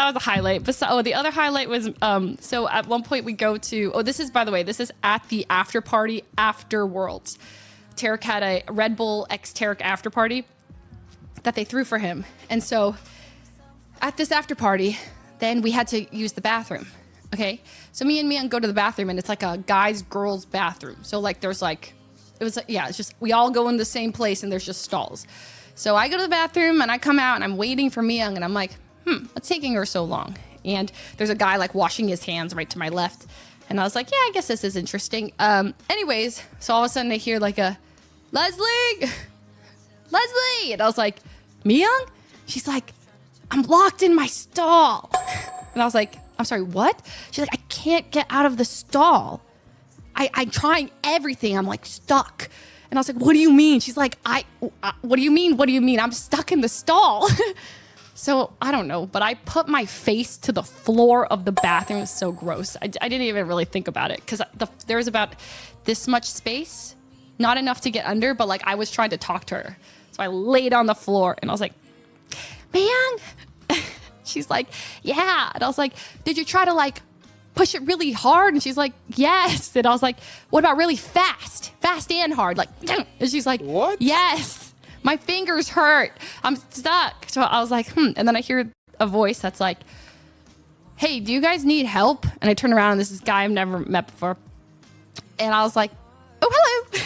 that was a highlight. But the other highlight was so at one point we go to this is, by the way, this is at the after party after Worlds. Tarek had a Red Bull X Tarek after party that they threw for him, and so at this after party, then we had to use the bathroom. Okay, so me and Mian go to the bathroom, and it's like a guys girls bathroom. So like there's like it's just we all go in the same place, and there's just stalls. So I go to the bathroom and I come out and I'm waiting for Miyoung and I'm like, what's taking her so long? And there's a guy like washing his hands right to my left. And I was like, yeah, I guess this is interesting. Anyways, so all of a sudden I hear like a, Leslie! And I was like, Miyoung? She's like, I'm locked in my stall. And I was like, I'm sorry, what? She's like, I can't get out of the stall. I'm trying everything. I'm like stuck. And I was like, what do you mean? She's like, what do you mean? What do you mean? I'm stuck in the stall. So I don't know, but I put my face to the floor of the bathroom. It was so gross. I didn't even really think about it because there was about this much space, not enough to get under, but like I was trying to talk to her. So I laid on the floor and I was like, man. She's like, yeah. And I was like, did you try to like push it really hard? And she's like, yes. And I was like, what about really fast and hard? Like, and she's like, what? Yes, my fingers hurt. I'm stuck. So I was like, And then I hear a voice that's like, hey, do you guys need help? And I turn around and this is this guy I've never met before. And I was like, oh, hello.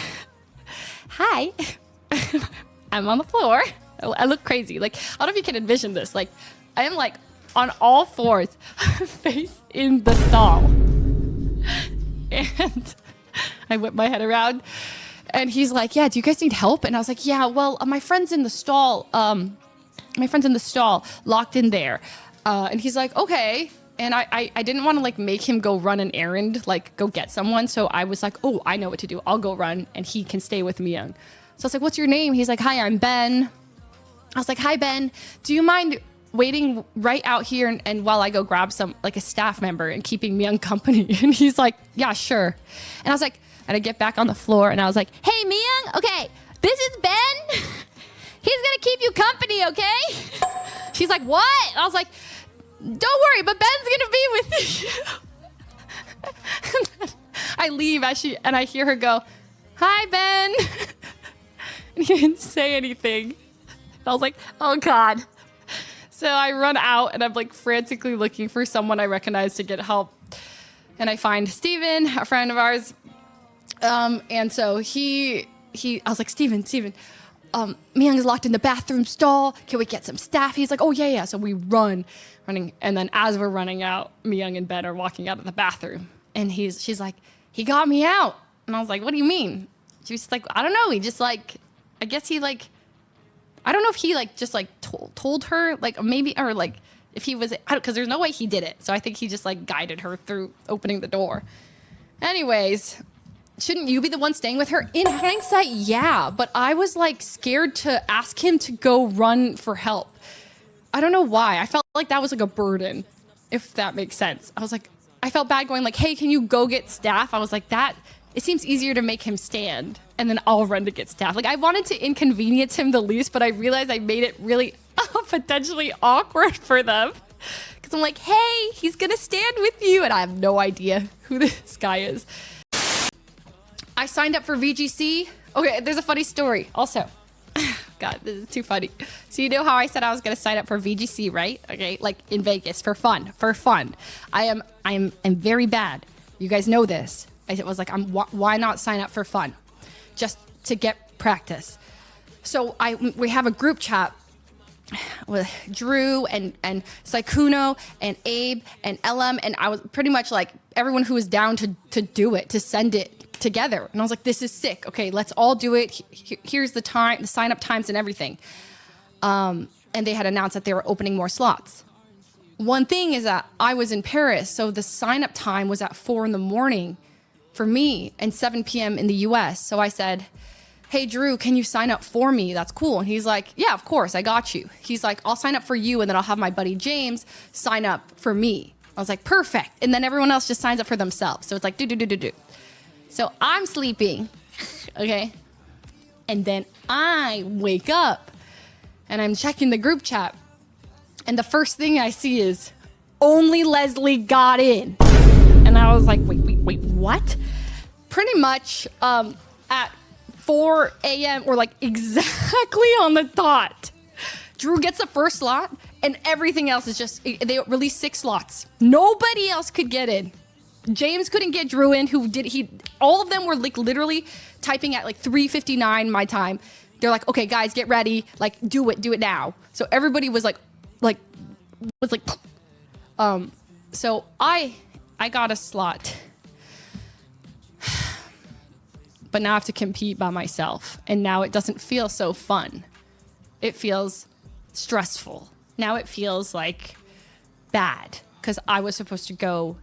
Hi. I'm on the floor. I look crazy. Like, I don't know if you can envision this. Like, I am like on all fours, face in the stall. And I whip my head around and he's like, yeah, do you guys need help? And I was like, yeah, well, my friend's in the stall. Locked in there. And he's like, okay. And I didn't want to like make him go run an errand, like go get someone. So I was like, oh, I know what to do. I'll go run and he can stay with Miyoung. So I was like, what's your name? He's like, hi, I'm Ben. I was like, hi, Ben. Do you mind waiting right out here and while I go grab some, like a staff member and keeping Miyoung company? And he's like, yeah, sure. And I was like, and I get back on the floor and I was like, hey, Miyoung, okay, this is Ben. He's gonna keep you company, okay? She's like, what? And I was like, don't worry, but Ben's gonna be with you. And then I leave and I hear her go, hi, Ben. And he didn't say anything. And I was like, oh God. So I run out and I'm like frantically looking for someone I recognize to get help. And I find Steven, a friend of ours. And so I was like, Steven, Miyoung is locked in the bathroom stall. Can we get some staff? He's like, oh yeah. So we running. And then as we're running out, Miyoung and Ben are walking out of the bathroom. And she's like, he got me out. And I was like, what do you mean? She's like, I don't know. He just like, I guess he like, I don't know if he like just like told her like maybe, or like if he was, because there's no way he did it. So I think he just like guided her through opening the door. Anyways, shouldn't you be the one staying with her? In hindsight, yeah. But I was like scared to ask him to go run for help. I don't know why. I felt like that was like a burden, if that makes sense. I was like, I felt bad going like, hey, can you go get staff? I was like, it seems easier to make him stand and then I'll run to get staff. Like I wanted to inconvenience him the least, but I realized I made it really potentially awkward for them. Because I'm like, hey, he's going to stand with you. And I have no idea who this guy is. I signed up for VGC. Okay, there's a funny story also. God, this is too funny. So you know how I said I was going to sign up for VGC, right? Okay, like in Vegas for fun. I am very bad. You guys know this. I was like, why not sign up for fun? Just to get practice. So we have a group chat with Drew and Saikuno and Abe and LM, and I was pretty much like everyone who was down to do it, to send it together. And I was like, this is sick. Okay, let's all do it. Here's the time, the sign up times and everything. And they had announced that they were opening more slots. One thing is that I was in Paris, so the sign up time was at 4 a.m. for me and 7 p.m. in the US. So I said, hey, Drew, can you sign up for me? That's cool. And he's like, yeah, of course, I got you. He's like, I'll sign up for you and then I'll have my buddy James sign up for me. I was like, perfect. And then everyone else just signs up for themselves. So it's like, do. So I'm sleeping, okay? And then I wake up and I'm checking the group chat. And the first thing I see is only Leslie got in. And I was like, wait, what? Pretty much at 4 a.m. or like exactly on the dot, Drew gets the first slot and everything else is just, they released 6 slots. Nobody else could get in. James couldn't get Drew in, all of them were like literally typing at like 3:59 my time. They're like, okay, guys, get ready. Like, do it now. So everybody was so I got a slot. But now I have to compete by myself. And now it doesn't feel so fun. It feels stressful. Now it feels like bad because I was supposed to go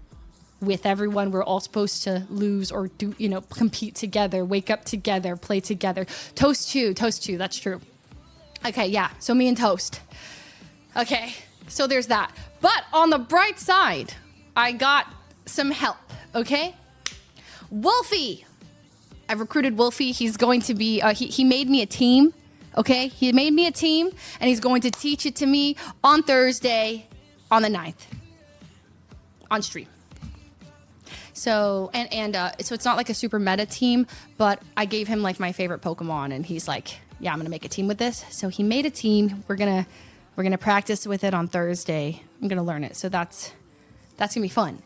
with everyone. We're all supposed to lose or do, compete together, wake up together, play together. Toast two, that's true. Okay, yeah, so me and Toast. Okay, so there's that. But on the bright side, I got some help, okay? Wolfie. I've recruited Wolfie. He's going to be, he made me a team, okay? He made me a team, and he's going to teach it to me on Thursday on the 9th on stream. So, so it's not like a super meta team, but I gave him like my favorite Pokemon, and he's like, yeah, I'm going to make a team with this. So he made a team. We're going to practice with it on Thursday. I'm going to learn it. So that's going to be fun.